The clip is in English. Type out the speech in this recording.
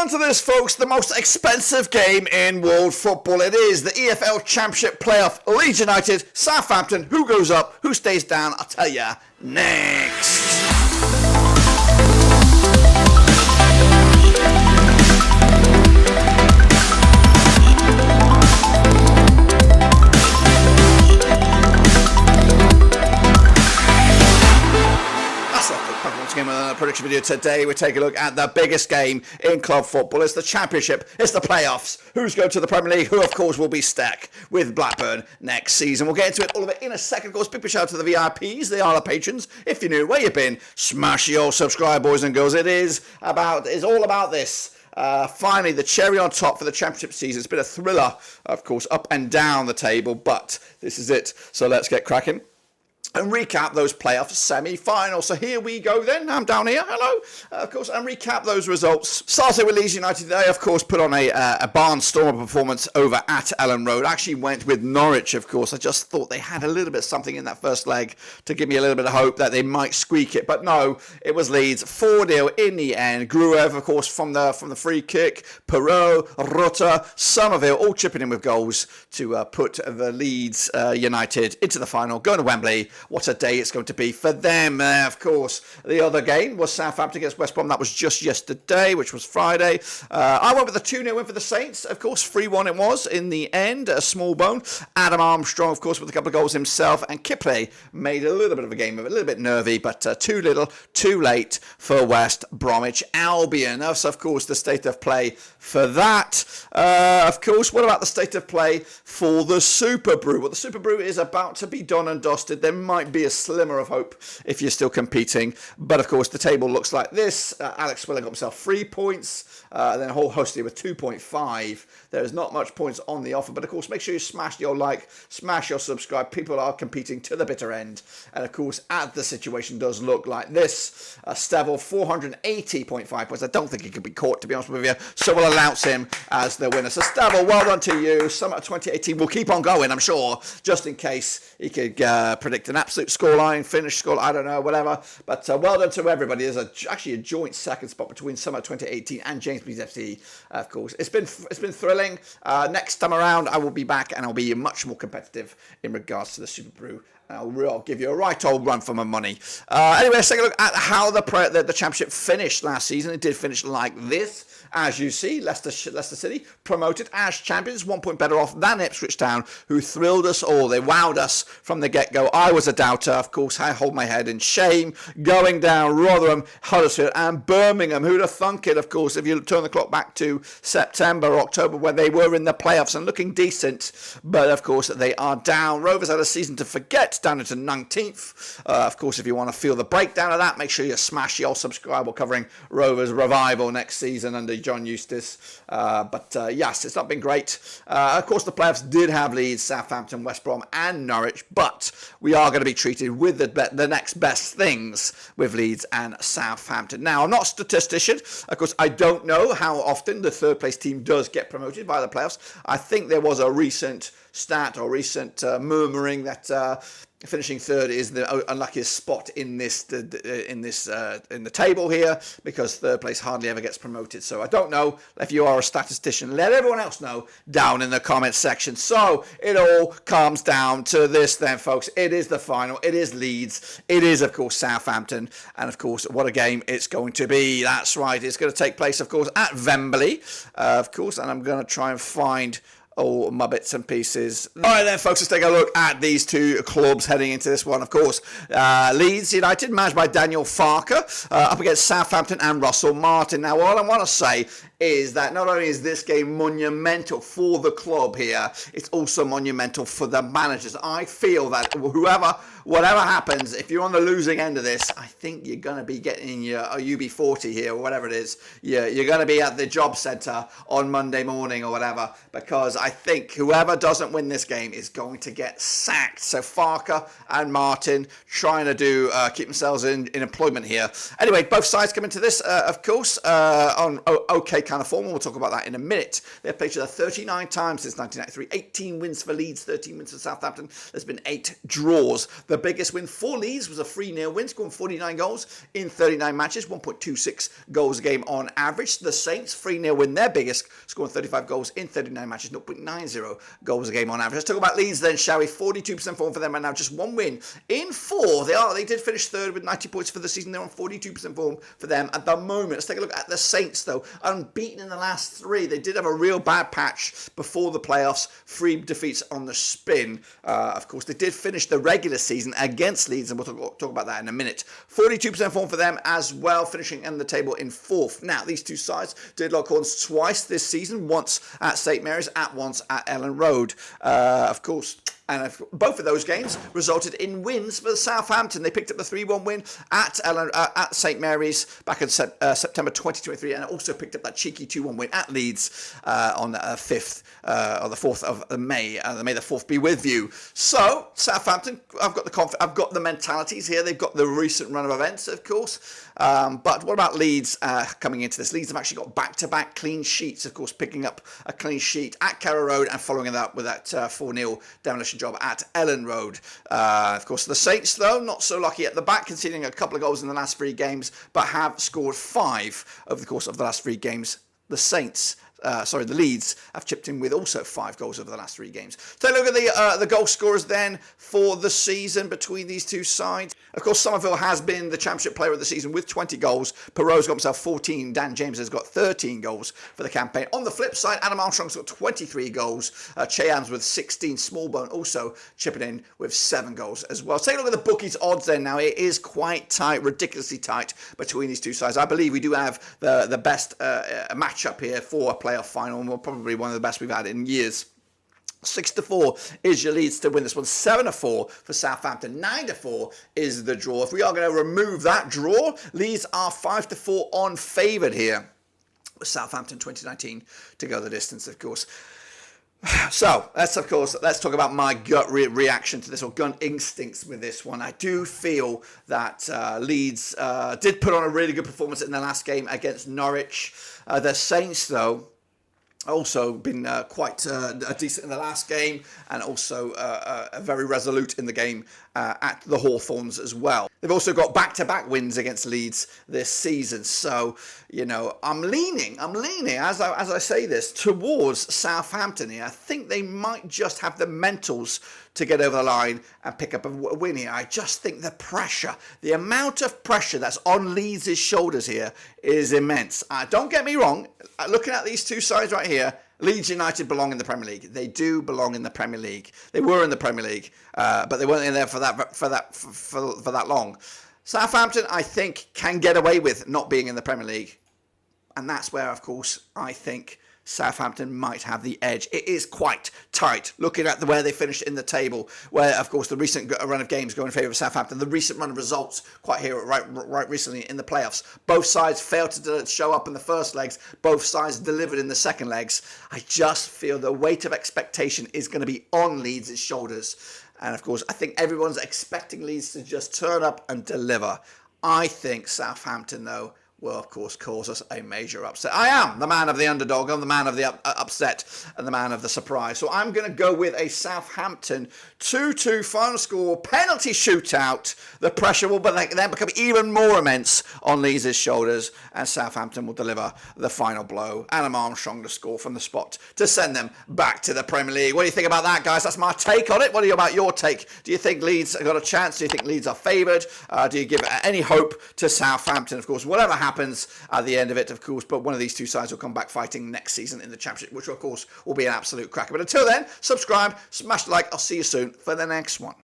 on to this, folks, the most expensive game in world football. It is the EFL Championship playoff. Leeds United, Southampton. Who goes up? Who stays down? I'll tell you next. Prediction video today. We take a look at the biggest game in club football. It's the Championship. It's the playoffs. Who's going to the Premier League? Who, of course, will be stuck with Blackburn next season. We'll get into it, all of it in a second. Of course, big shout out to the VIPs. They are the patrons. If you're new, where you been? Smash your subscribe, boys and girls. It's all about this. Finally, the cherry on top for the Championship season. It's been a thriller, of course, up and down the table, but this is it. So let's get cracking and recap those playoff semi-finals. So here we go then. I'm down here. Hello. Of course, and recap those results. Starting with Leeds United, they, of course, put on a barnstormer performance over at Elland Road. Actually went with Norwich, of course. I just thought they had a little bit something in that first leg to give me a little bit of hope that they might squeak it. But no, it was Leeds 4-0 in the end. Gruev, of course, from the free kick. Perot, Rutter, Somerville, all chipping in with goals to put the Leeds United into the final. Going to Wembley. What a day it's going to be for them. Of course, the other game was Southampton against West Brom. That was just yesterday, which was Friday. I went with a 2-0 win for the Saints. Of course, 3-1 it was in the end. A small bone. Adam Armstrong, of course, with a couple of goals himself. And Kipley made a little bit of a game of it. A little bit nervy, but too little, too late for West Bromwich Albion. That's, of course, the state of play for that. Of course, what about the state of play for the Super Brew? Well, the Super Brew is about to be done and dusted. There might be a slimmer of hope if you're still competing, but of course the table looks like this. Alex Swilling got himself 3 points, then a whole host here with 2.5. There's not much points on the offer, but of course make sure you smash your like, smash your subscribe. People are competing to the bitter end, and of course as the situation does look like this, Stevel 480.5 points. I don't think he could be caught, to be honest with you, so we'll announce him as the winner. So Stevel, well done to you. Summer 2018 will keep on going, I'm sure, just in case he could predict an absolute scoreline, finish score, I don't know, whatever. But well done to everybody. There's actually a joint second spot between Summer 2018 and James B's FC. Of course, it's been thrilling. Next time around, I will be back and I'll be much more competitive in regards to the Super Brew. I'll give you a right old run for my money. Anyway, let's take a look at how the Championship finished last season. It did finish like this. As you see, Leicester City promoted as champions, 1 point better off than Ipswich Town, who thrilled us all. They wowed us from the get-go. I was a doubter. Of course, I hold my head in shame. Going down Rotherham, Huddersfield and Birmingham. Who'd have thunk it, of course, if you turn the clock back to September or October when they were in the playoffs and looking decent. But, of course, they are down. Rovers had a season to forget, down into 19th. Of course, if you want to feel the breakdown of that, make sure you smash your subscribe. We're covering Rovers' revival next season under John Eustace. But yes, it's not been great. Of course, the playoffs did have Leeds, Southampton, West Brom and Norwich, but we are going to be treated with the next best things with Leeds and Southampton. Now, I'm not a statistician. Of course, I don't know how often the third place team does get promoted by the playoffs. I think there was a recent stat or recent murmuring that finishing third is the unluckiest spot in the table here, because third place hardly ever gets promoted. So I don't know. If you are a statistician, let everyone else know down in the comments section. So it all comes down to this then, folks. It is the final. It is Leeds. It is, of course, Southampton. And, of course, what a game it's going to be. That's right. It's going to take place, of course, at Wembley, of course. And I'm going to try and find all my bits and pieces. All right then, folks, let's take a look at these two clubs heading into this one. Of course, Leeds United, managed by Daniel Farker, up against Southampton and Russell Martin. Now, all I want to say is that not only is this game monumental for the club here, it's also monumental for the managers. I feel that whatever happens, if you're on the losing end of this, I think you're going to be getting your UB40 here, or whatever it is. You're going to be at the job centre on Monday morning or whatever, because I I think whoever doesn't win this game is going to get sacked. So Farker and Martin trying to keep themselves in employment here. Anyway, both sides come into this, of course, on okay kind of form. We'll talk about that in a minute. They've played each other 39 times since 1993. 18 wins for Leeds, 13 wins for Southampton. There's been 8 draws. The biggest win for Leeds was a 3-0 win, scoring 49 goals in 39 matches, 1.26 goals a game on average. The Saints, 3-0 win, their biggest, scoring 35 goals in 39 matches, 0.90 goals a game on average. Let's talk about Leeds then, shall we? 42% form for them right now, just 1 win in 4. They did finish third with 90 points for the season. They're on 42% form for them at the moment. Let's take a look at the Saints, though. Unbeaten in the last 3. They did have a real bad patch before the playoffs. 3 defeats on the spin. Of course, they did finish the regular season against Leeds, and we'll talk about that in a minute. 42% form for them as well, finishing in the table in 4th. Now, these two sides did lock horns twice this season, once at St Mary's, once at Ellen Road. Of course, and both of those games resulted in wins for Southampton. They picked up the 3-1 win at St Mary's back in September 2023, and also picked up that cheeky 2-1 win at Leeds on the 5th or the 4th of May. May the 4th be with you. So Southampton, I've got the mentalities here. They've got the recent run of events, of course. But what about Leeds coming into this? Leeds have actually got back-to-back clean sheets, of course, picking up a clean sheet at Carrow Road and following it up with that 4-0 demolition job at Ellen Road. Of course, the Saints, though, not so lucky at the back, conceding a couple of goals in the last 3 games, but have scored 5 over the course of the last 3 games. The Leeds have chipped in with also 5 goals over the last 3 games. Take a look at the goal scorers then for the season between these two sides. Of course, Somerville has been the Championship player of the season with 20 goals. Perot's got himself 14. Dan James has got 13 goals for the campaign. On the flip side, Adam Armstrong's got 23 goals. Cheyan's with 16. Smallbone also chipping in with 7 goals as well. Take a look at the bookies' odds then now. It is quite tight, ridiculously tight between these two sides. I believe we do have the best matchup here for a playoff final, and probably one of the best we've had in years. 6-4 is your Leeds to win this one. 7-4 for Southampton. 9-4 is the draw. If we are going to remove that draw, Leeds are 5-4 on favoured here. With Southampton 2019 to go the distance, of course. So, let's talk about my gut reaction to this, or gut instincts with this one. I do feel that Leeds did put on a really good performance in the last game against Norwich. The Saints, though, also been quite decent in the last game, and also very resolute in the game at the Hawthorns as well. They've also got back-to-back wins against Leeds this season. So, you know, I'm leaning, as I say this, towards Southampton here. I think they might just have the mentals to get over the line and pick up a win here. I just think the pressure, the amount of pressure that's on Leeds' shoulders here is immense. Don't get me wrong, looking at these two sides right here, Leeds United belong in the Premier League. They do belong in the Premier League. They were in the Premier League, but they weren't in there for that long. Southampton, I think, can get away with not being in the Premier League, and that's where, of course, I think Southampton might have the edge. It is quite tight, looking at where they finished in the table, where, of course, the recent run of games go in favour of Southampton, the recent run of results quite here right recently in the playoffs. Both sides failed to show up in the first legs. Both sides delivered in the second legs. I just feel the weight of expectation is going to be on Leeds' shoulders. And, of course, I think everyone's expecting Leeds to just turn up and deliver. I think Southampton, though, will, of course, cause us a major upset. I am the man of the underdog. I'm the man of the upset and the man of the surprise. So I'm going to go with a Southampton 2-2 final score, penalty shootout. The pressure will then become even more immense on Leeds' shoulders, and Southampton will deliver the final blow. Adam Armstrong to score from the spot to send them back to the Premier League. What do you think about that, guys? That's my take on it. What about your take? Do you think Leeds have got a chance? Do you think Leeds are favoured? Do you give any hope to Southampton? Of course, whatever happens at the end of it, of course, but one of these two sides will come back fighting next season in the Championship, which, of course, will be an absolute cracker. But until then, subscribe, smash the like. I'll see you soon for the next one.